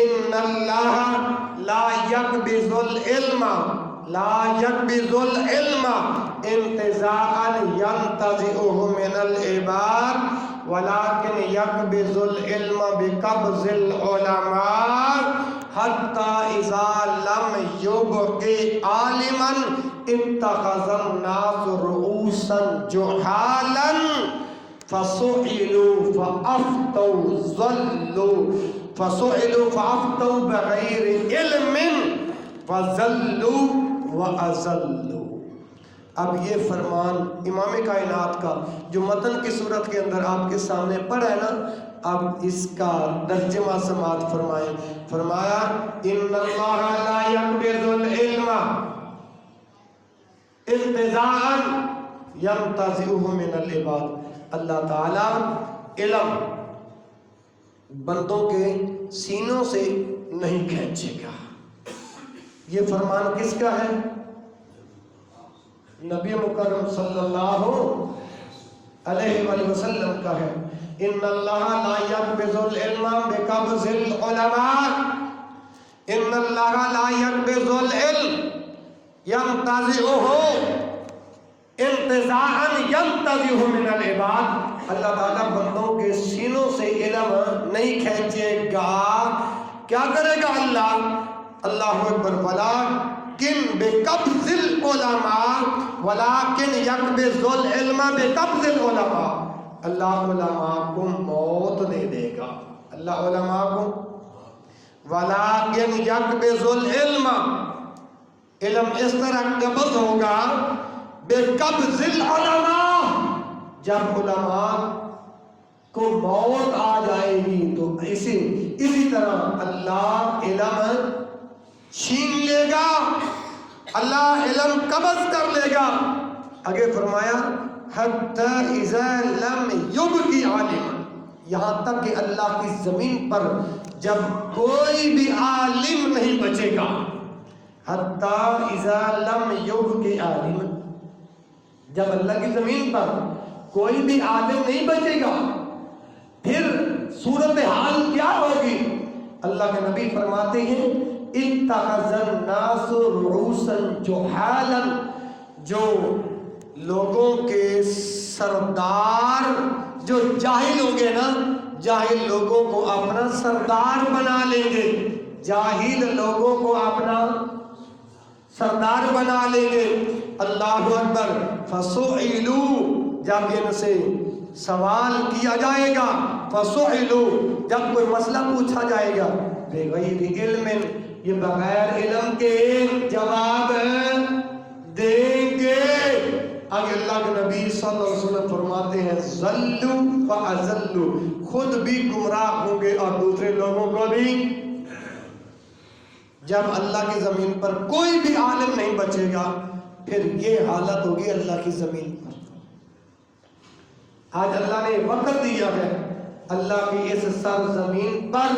ان اللہ لا یقبض العلم انتزاعا ينتزعه من العباد ولكن يقبض العلم بقبض العلماء حتى اذا لم يبق عالما اتخذ الناس رؤوسا جهالا فسئلوا فافتوا بغیر علم فضلوا وأضلوا۔ اب یہ فرمان امام کائنات کا جو متن کی صورت کے اندر آپ کے سامنے پڑھا ہے نا، اب اس کا ترجمہ سماعت فرمائیں۔ فرمایا، ان اللہ لا يقبض العلم انتزاعا ينتزعه من العباد۔ اللہ تعالی علم بندوں کے سینوں سے نہیں کھینچے گا۔ یہ فرمان کس کا ہے؟ نبی مکرم صلی اللہ علیہ وآلہ وسلم کا ہے۔ ان اللہ لا يقبض العلم بقبض العلماء، ان اللہ لا يقبض العلم ينتزعه انتزاعا ينتزعه من العباد۔ اللہ تعالیٰ بندوں کے سینوں سے علم نہیں کھینچے گا۔ کیا کرے گا اللہ؟ اللہ اکبر، ولیکن بقبض العلماء، ولیکن یقبض العلم بقبض العلماء۔ اللہ علماء کو موت دے دے گا، اللہ علماء کو، ولیکن یقبض العلم، علم اس طرح قبض ہوگا بقبض العلماء، جب علماء کو موت آ جائے گی تو اسی طرح اللہ علم چھین لے گا، اللہ علم قبض کر لے گا۔ آگے فرمایا، حتی اذا لم یبقی عالما، یہاں تک کہ اللہ کی زمین پر جب کوئی بھی عالم نہیں بچے گا۔ حتی اذا لم یبقی عالما، جب اللہ کی زمین پر کوئی بھی عالم نہیں بچے گا، پھر صورتحال کیا ہوگی؟ اللہ کے نبی فرماتے ہیں، اتخذ الناس رؤوسا جہالا، جو لوگوں کے سردار، جو جاہل ہوں گے نا، جاہل لوگوں کو اپنا سردار بنا لیں گے، جاہل لوگوں کو اپنا سردار بنا لیں گے۔ اللہ اکبر، فسئلوا، جب ان سے سوال کیا جائے گا، فسئلوا، جب کوئی مسئلہ پوچھا جائے گا، بغیر علم، یہ بغیر علم کے جواب دیں گے۔ آگے اللہ کے نبی صلی اللہ علیہ وسلم فرماتے ہیں، ضلوا فاضلوا، خود بھی گمراہ ہوں گے اور دوسرے لوگوں کو بھی۔ جب اللہ کی زمین پر کوئی بھی عالم نہیں بچے گا، پھر یہ حالت ہوگی اللہ کی زمین پر۔ آج اللہ نے وقت دیا ہے، اللہ کی اس سرزمین پر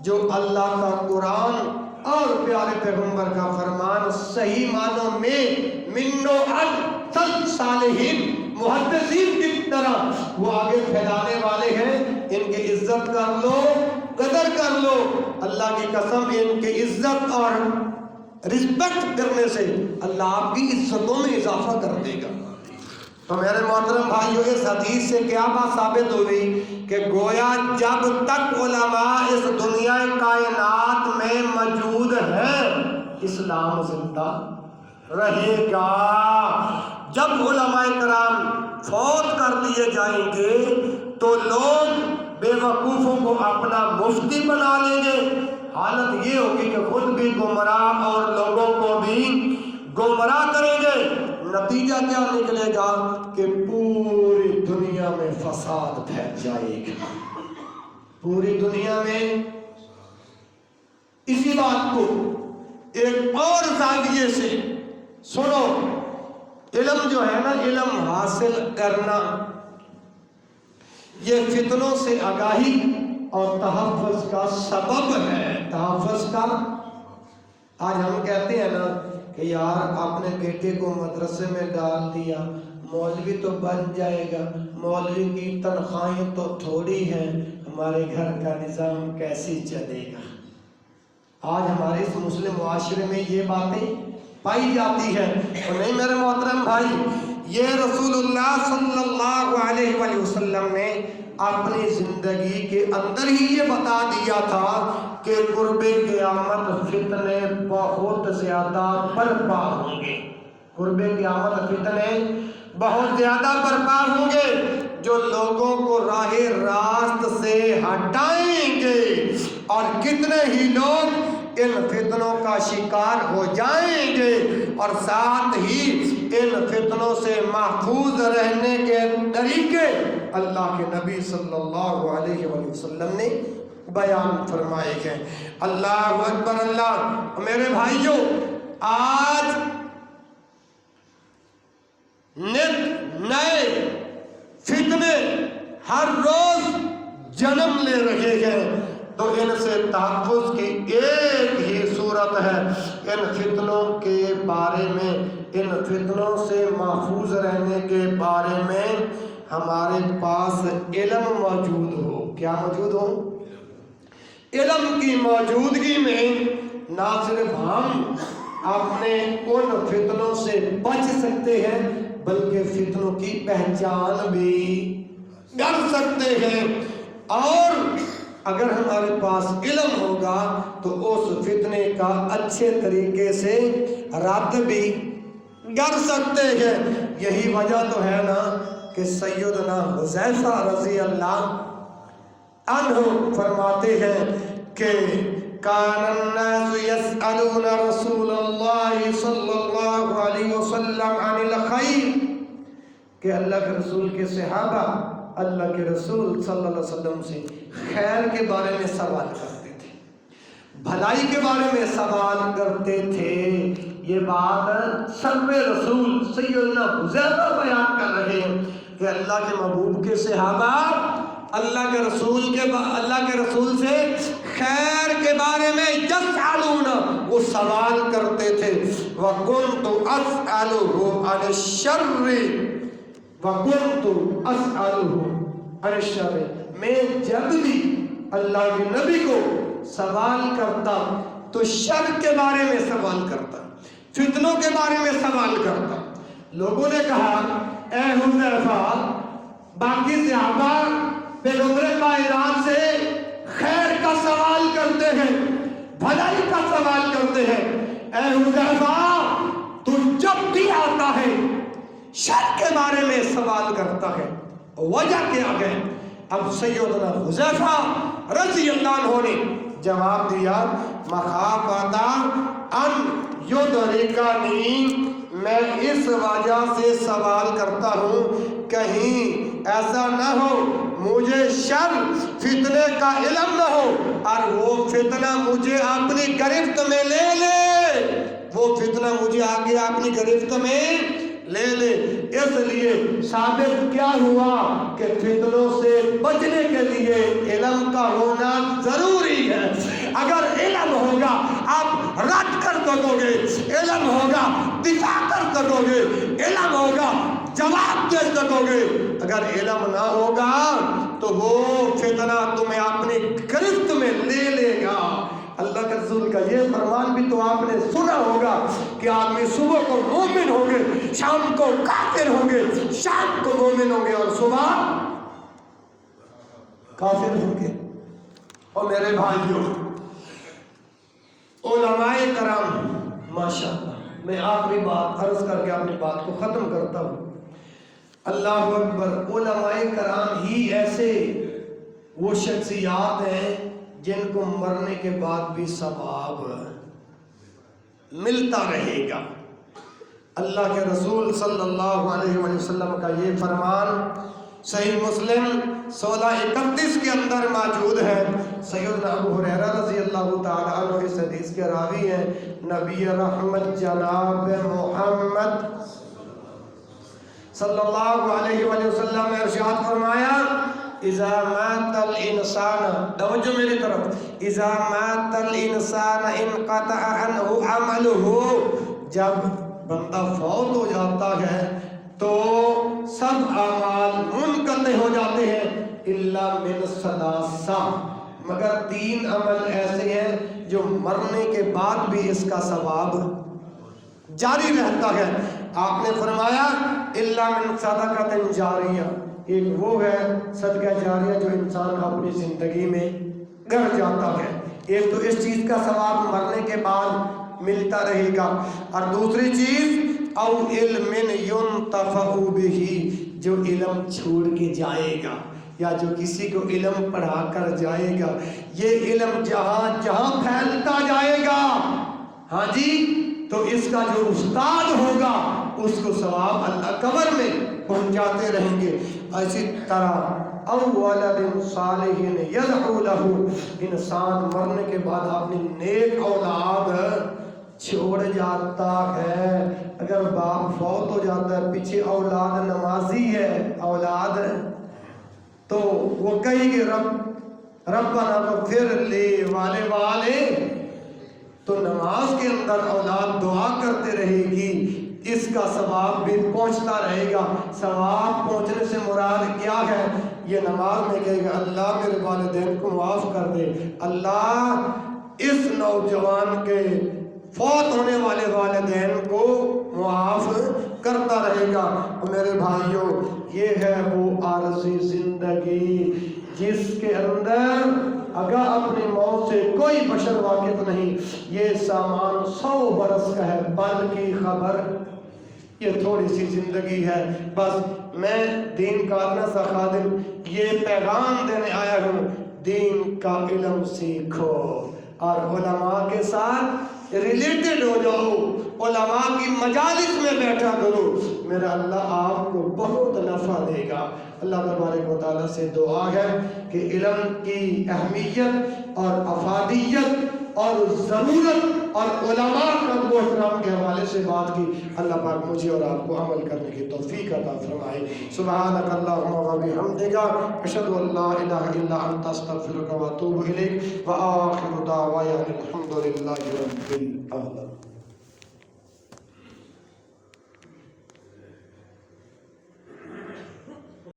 جو اللہ کا قرآن اور پیارے پیغمبر کا فرمان صحیح معنوں میں منو اصل صالحین محدثین کی طرح وہ آگے پھیلانے والے ہیں، ان کی عزت کر لو، قدر کر لو۔ اللہ کی قسم، ان کی عزت اور رسپیکٹ کرنے سے اللہ آپ کی عزتوں میں اضافہ کر دے گا۔ تو میرے محترم بھائیو، اس حدیث سے کیا بات ثابت ہوئی کہ گویا جب تک علماء اس دنیا کائنات میں موجود ہیں، اسلام زندہ رہے گا۔ جب علماء کرام فوت کر لیے جائیں گے تو لوگ بے وقوفوں کو اپنا مفتی بنا لیں گے، حالت یہ ہوگی کہ خود بھی گمراہ اور لوگوں کو بھی گمراہ کریں گے۔ نتیجہ کیا نکلے گا کہ پوری دنیا میں فساد پھیل جائے گا، پوری دنیا میں۔ اسی بات کو ایک اور زاویے سے سنو، علم جو ہے نا، علم حاصل کرنا یہ فتنوں سے آگاہی اور تحفظ کا سبب ہے، تحفظ کا۔ آج ہم کہتے ہیں نا کہ یار اپنے بیٹے کو مدرسے میں ڈال دیا، مولوی تو بن جائے گا، مولوی کی تنخواہیں تو تھوڑی ہیں، ہمارے گھر کا نظام کیسے چلے گا۔ آج ہمارے اس مسلم معاشرے میں یہ باتیں پائی جاتی ہیں۔ اور نہیں میرے محترم بھائی، یہ رسول اللہ صلی اللہ علیہ وآلہ وسلم نے اپنی زندگی کے اندر ہی یہ بتا دیا تھا کہ قرب قیامت فتنے بہت زیادہ برپا ہوں گے، قرب قیامت فتنے بہت زیادہ برپا ہوں گے جو لوگوں کو راہ راست سے ہٹائیں گے، اور کتنے ہی لوگ ان فتنوں کا شکار ہو جائیں گے، اور ساتھ ہی ان فتنوں سے محفوظ رہنے کے طریقے اللہ کے نبی صلی اللہ علیہ وآلہ وسلم نے بیان فرمائے گئے۔ اللہ اکبر اللہ۔ میرے بھائیوں، آج نئے فتنے ہر روز جنم لے رہے ہیں، تو ان سے تحفظ کی ایک ہی صورت ہے، ان فتنوں کے بارے میں، ان فتنوں سے محفوظ رہنے کے بارے میں ہمارے پاس علم موجود ہو۔ کیا موجود ہو؟ علم کی موجودگی میں نہ صرف ہم اپنے ان فتنوں سے بچ سکتے ہیں بلکہ فتنوں کی پہچان بھی کر سکتے ہیں، اور اگر ہمارے پاس علم ہوگا تو اس فتنے کا اچھے طریقے سے رد بھی کر سکتے ہیں۔ یہی وجہ تو ہے نا کہ سیدنا حذیفہ رضی اللہ عنہ فرماتے ہیں کہ کان الناس یسألون رسول اللہ صلی اللہ علیہ وسلم عن الخیر، کہ اللہ کے رسول کے صحابہ اللہ کے رسول صلی اللہ علیہ وسلم سے خیر کے بارے میں سوال کرتے تھے، بھلائی کے بارے میں سوال کرتے تھے۔ یہ بات سرور رسول سیدنا حذیفہ بیان کر رہے ہیں کہ اللہ کے محبوب کے صحابہ اللہ کے رسول سے خیر کے بارے میں یسألون، وہ سوال کرتے تھے، وَكُنْتُ أَسْأَلُهُ عَنِ الشَّرِّ وَكُنْتُ أَسْأَلُهُ عَنِ الشَّرِّ، میں جب بھی اللہ کے نبی کو سوال کرتا تو شر کے بارے میں سوال کرتا، فتنوں کے بارے میں سوال کرتا۔ لوگوں نے کہا اے حذیفہ، باقی صحابہ پیغمبر کائنات سے خیر کا سوال کرتے ہیں، بھلائی کا سوال کرتے ہیں، اے حذیفہ تو جب بھی آتا ہے شر کے بارے میں سوال کرتا ہے، وجہ کیا ہے؟ اب سیدنا حذیفہ رضی اللہ عنہ نے جواب دیا، مخافۃ ان یدرکنی، میں اس وجہ سے سوال کرتا ہوں کہیں ایسا نہ ہو مجھے شر فتنے کا علم نہ ہو اور وہ فتنہ مجھے اپنی گرفت میں لے لے، وہ فتنہ مجھے آگے اپنی گرفت میں لے لے۔ اس لیے ثابت کیا ہوا کہ فتنوں سے بچنے کے لیے علم کا ہونا ضروری ہے۔ اگر علم ہوگا آپ رد کر سکو گے، علم ہوگا دفاع کر سکو گے، علم ہوگا جواب دے سکو گے۔ اگر علم نہ ہوگا تو وہ فتنہ تمہیں اپنی گرفت میں لے لے گا۔ اللہ کے رسول کا یہ فرمان بھی تو آپ نے سنا ہوگا کہ آدمی صبح کو مومن ہوں گے، شام کو کافر ہوں گے، شام کو مومن ہوں گے اور صبح کافر ہوں گے۔ اور میرے بھائیوں، علماء کرام ماشاءاللہ، میں آخری بات عرض کر کے اپنی بات کو ختم کرتا ہوں۔ اللہ اکبر، علماء کرام ہی ایسے وہ شخصیات ہیں جن کو مرنے کے بعد بھی ثواب ملتا رہے گا۔ اللہ کے رسول صلی اللہ علیہ وآلہ وسلم کا یہ فرمان صحیح مسلم 1631 کے اندر موجود ہے۔ سیدنا ابو ہریرہ رضی اللہ تعالی عنہ اس حدیث کے راوی ہیں۔ نبی رحمت جناب محمد صلی اللہ علیہ وآلہ وسلم نے ارشاد فرمایا اذا مات الانسان، توجہ میری طرف، اذا مات الانسان انقطع عنہ عملہ، جب بندہ فوت ہو جاتا ہے تو سب اعمال منقطع ہو جاتے ہیں الا من ثلاثہ، مگر 3 عمل ایسے ہیں جو مرنے کے بعد بھی اس کا ثواب جاری رہتا ہے۔ آپ نے فرمایا الا من صدقۃ جاریہ، ایک وہ ہے صدقہ جاریہ جو انسان اپنی زندگی میں کر جاتا ہے۔ ایک تو اس چیز کا ثواب مرنے کے بعد ملتا رہے گا، اور دوسری چیز او علم ينتفع به، جو علم چھوڑ کے جائے گا یا جو کسی کو علم پڑھا کر جائے گا، یہ علم جہاں جہاں پھیلتا جائے گا، ہاں جی، تو اس کا جو استاد ہوگا اس کو ثواب اللہ قبر میں پہنچاتے رہیں گے۔ اسی طرح او ولد صالح یدعو له، انسان مرنے کے بعد اپنی نیک اولاد چھوڑ جاتا ہے۔ اگر باپ فوت ہو جاتا ہے، پیچھے اولاد نمازی ہے اولاد، تو وہ کہیں گے ربنا اغفر لی والے، تو نماز کے اندر اولاد دعا کرتے رہے گی، اس کا ثواب بھی پہنچتا رہے گا۔ ثواب پہنچنے سے مراد کیا ہے؟ یہ نماز میں کہے گا اللہ میرے والدین کو معاف کر دے، اللہ اس نوجوان کے فوت ہونے والے والدین کو معاف کرتا رہے گا۔ میرے بھائیوں، یہ ہے وہ عارضی زندگی جس کے اندر اگر اپنی موت سے کوئی بشر واقف نہیں، یہ سامان 100 برس کا ہے، بل کی خبر یہ تھوڑی سی زندگی ہے۔ بس میں دین کا اتنا سا خادم یہ پیغام دینے آیا ہوں، دین کا علم سیکھو اور علماء کے ساتھ ریلیٹڈ ہو جاؤ، علماء کی مجالس میں بیٹھا کرو، میرا اللہ آپ کو بہت نفع دے گا۔ اللہ تبارک و تعالیٰ سے دعا ہے کہ علم کی اہمیت اور افادیت اور ضرورت اور علماء کا و احترام کے حوالے سے بات کی، اللہ پاک مجھے اور آپ کو عمل کرنے کی توفیق عطا فرمائے۔ سبحانک اللہم و بحمدک، اشہد ان لا الہ الا انت، استغفرک و اتوب الیک، وآخر دعوانا الحمد للہ رب العالمین۔